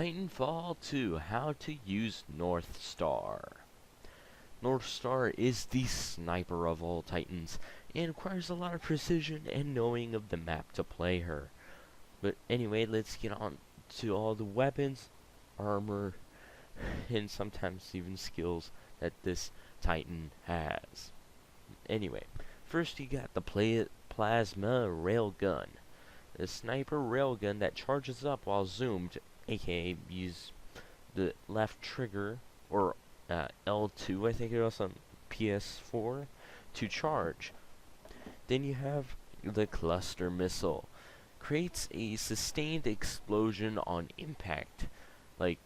Titanfall 2, How to Use Northstar. Northstar is the sniper of all Titans, and requires a lot of precision and knowing of the map to play her. But anyway, let's get on to all the weapons, armor, and sometimes even skills that this Titan has. Anyway, first you got the plasma railgun. The sniper railgun that charges up while zoomed, aka use the left trigger, or L2 I think it was on PS4, to charge. Then you have the cluster missile. Creates a sustained explosion on impact. Like,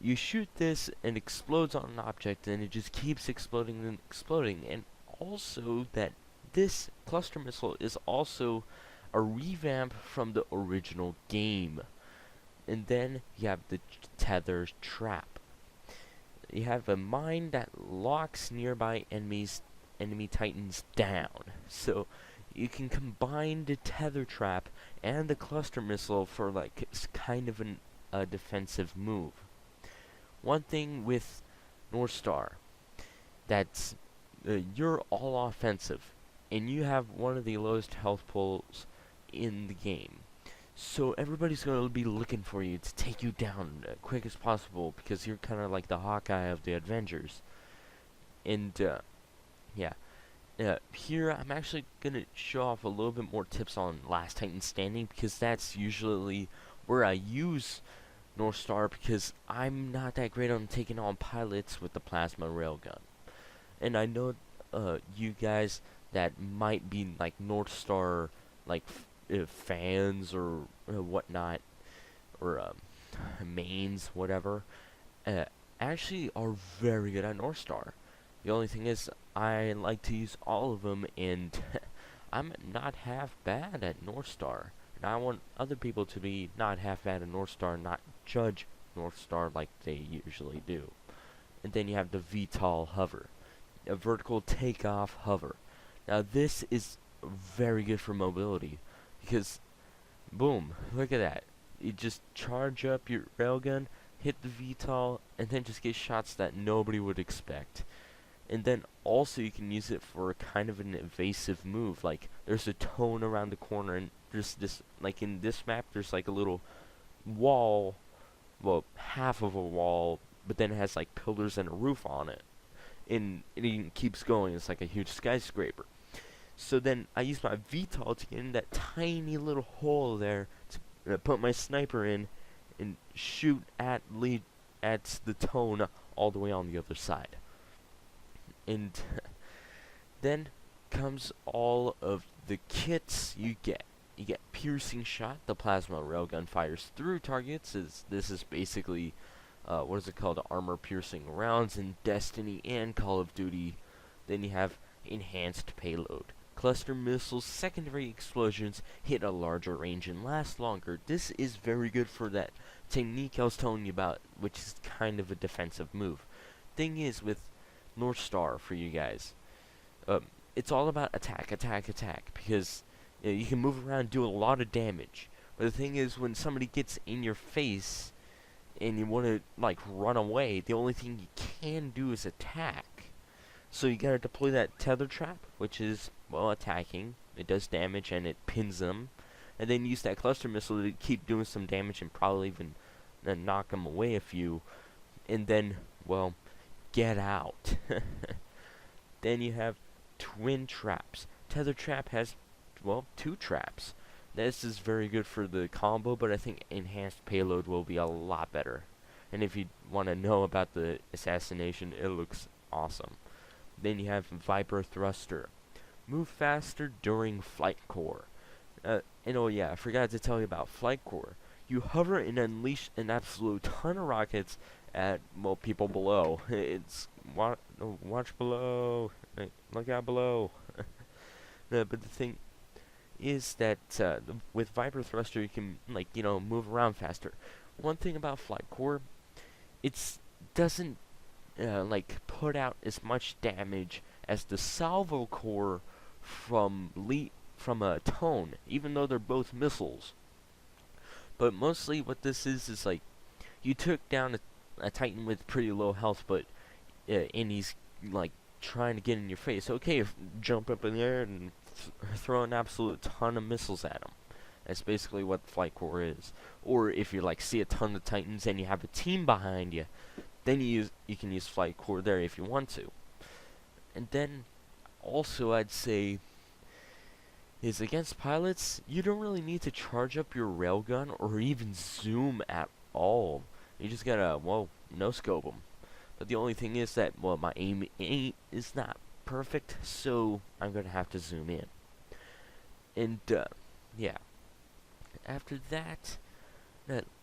you shoot this and explodes on an object and it just keeps exploding and exploding. And also that this cluster missile is also a revamp from the original game. And then you have the tether trap. You have a mine that locks nearby enemy titans down. So you can combine the tether trap and the cluster missile for like kind of a defensive move. One thing with Northstar, that's you're all offensive, and you have one of the lowest health pools in the game. So everybody's going to be looking for you to take you down as quick as possible, because you're kind of like the Hawkeye of the Avengers. And yeah, here I'm actually going to show off a little bit more tips on Last Titan Standing, because that's usually where I use Northstar, because I'm not that great on taking on pilots with the plasma railgun. And I know you guys that might be like Northstar like fans or whatnot, or mains, whatever, actually are very good at Northstar. The only thing is, I like to use all of them, and I'm not half bad at Northstar. And I want other people to be not half bad at Northstar, not judge Northstar like they usually do. And then you have the VTOL hover, a vertical takeoff hover. Now this is very good for mobility, because boom, look at that. You just charge up your railgun, hit the VTOL, and then just get shots that nobody would expect. And then also you can use it for kind of an evasive move, like there's a tone around the corner, and there's this, like in this map, there's like a little wall, well, half of a wall, but then it has like pillars and a roof on it. And it keeps going, it's like a huge skyscraper. So then I use my VTOL to get in that tiny little hole there to put my sniper in and shoot at the tone all the way on the other side. And then comes all of the kits you get. You get piercing shot. The plasma railgun fires through targets. This is basically what is it called? Armor piercing rounds in Destiny and Call of Duty. Then you have enhanced payload. Cluster missiles, secondary explosions hit a larger range and last longer. This is very good for that technique I was telling you about, which is kind of a defensive move. Thing is, with Northstar for you guys, it's all about attack, attack, attack, because you can move around and do a lot of damage. But the thing is, when somebody gets in your face and you want to like run away, the only thing you can do is attack. So you gotta deploy that tether trap, which is, well, attacking. It does damage and it pins them. And then use that cluster missile to keep doing some damage and probably even knock them away a few. And then, well, get out. Then you have twin traps. Tether trap has, well, 2 traps. This is very good for the combo, but I think enhanced payload will be a lot better. And if you want to know about the assassination, it looks awesome. Then you have Viper Thruster. Move faster during Flight Core. And oh yeah, I forgot to tell you about Flight Core. You hover and unleash an absolute ton of rockets at, well, people below. It's watch below, look out below. But the thing is that with Viper Thruster you can, like, move around faster. One thing about Flight Core, it doesn't like put out as much damage as the Salvo Core from a Tone, even though they're both missiles. But mostly what this is like you took down a Titan with pretty low health, but and he's like trying to get in your face. Okay, jump up in the air and throw an absolute ton of missiles at him. That's basically what Flight Core is. Or if you like see a ton of Titans and you have a team behind you, then you can use Flight Core there if you want to. And then also I'd say is against pilots, you don't really need to charge up your railgun or even zoom at all. You just gotta, well, no scope them. But the only thing is that, well, my aim is not perfect, so I'm gonna have to zoom in. And yeah. After that,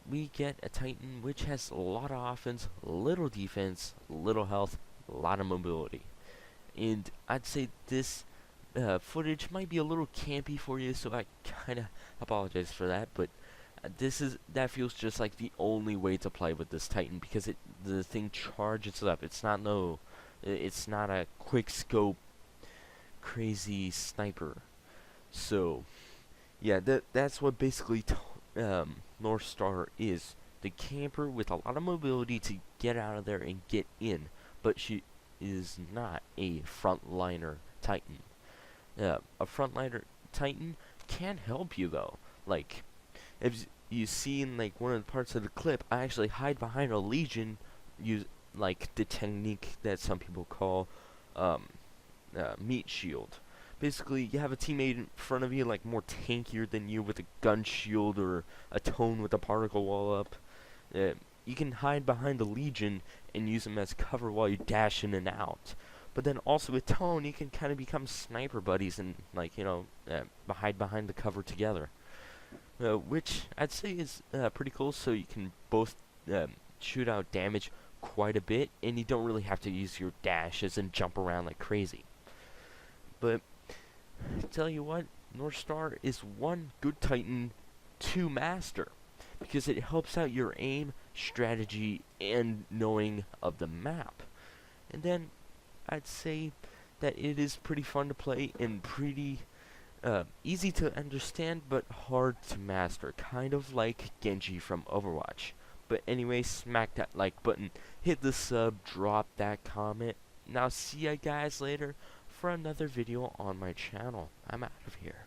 we get a Titan which has a lot of offense, little defense, little health, a lot of mobility. And I'd say this footage might be a little campy for you, so I kind of apologize for that, but that feels just like the only way to play with this Titan, because the thing charges up. It's not a quick scope crazy sniper. So yeah, that's what basically Northstar is. The camper with a lot of mobility to get out of there and get in, but she is not a frontliner Titan. A frontliner Titan can help you though. Like, if you see in like one of the parts of the clip, I actually hide behind a Legion, use like the technique that some people call meat shield. Basically, you have a teammate in front of you, like more tankier than you, with a gun shield or a tone with a particle wall up. You can hide behind the Legion and use them as cover while you dash in and out. But then also with tone, you can kind of become sniper buddies and, like, you know, hide behind the cover together. Which I'd say is pretty cool, so you can both shoot out damage quite a bit, and you don't really have to use your dashes and jump around like crazy. But tell you what, Northstar is one good Titan to master, because it helps out your aim, strategy, and knowing of the map. And then I'd say that it is pretty fun to play and pretty easy to understand, but hard to master, kind of like Genji from Overwatch. But anyway, smack that like button, hit the sub, drop that comment. Now see ya guys later for another video on my channel. I'm out of here.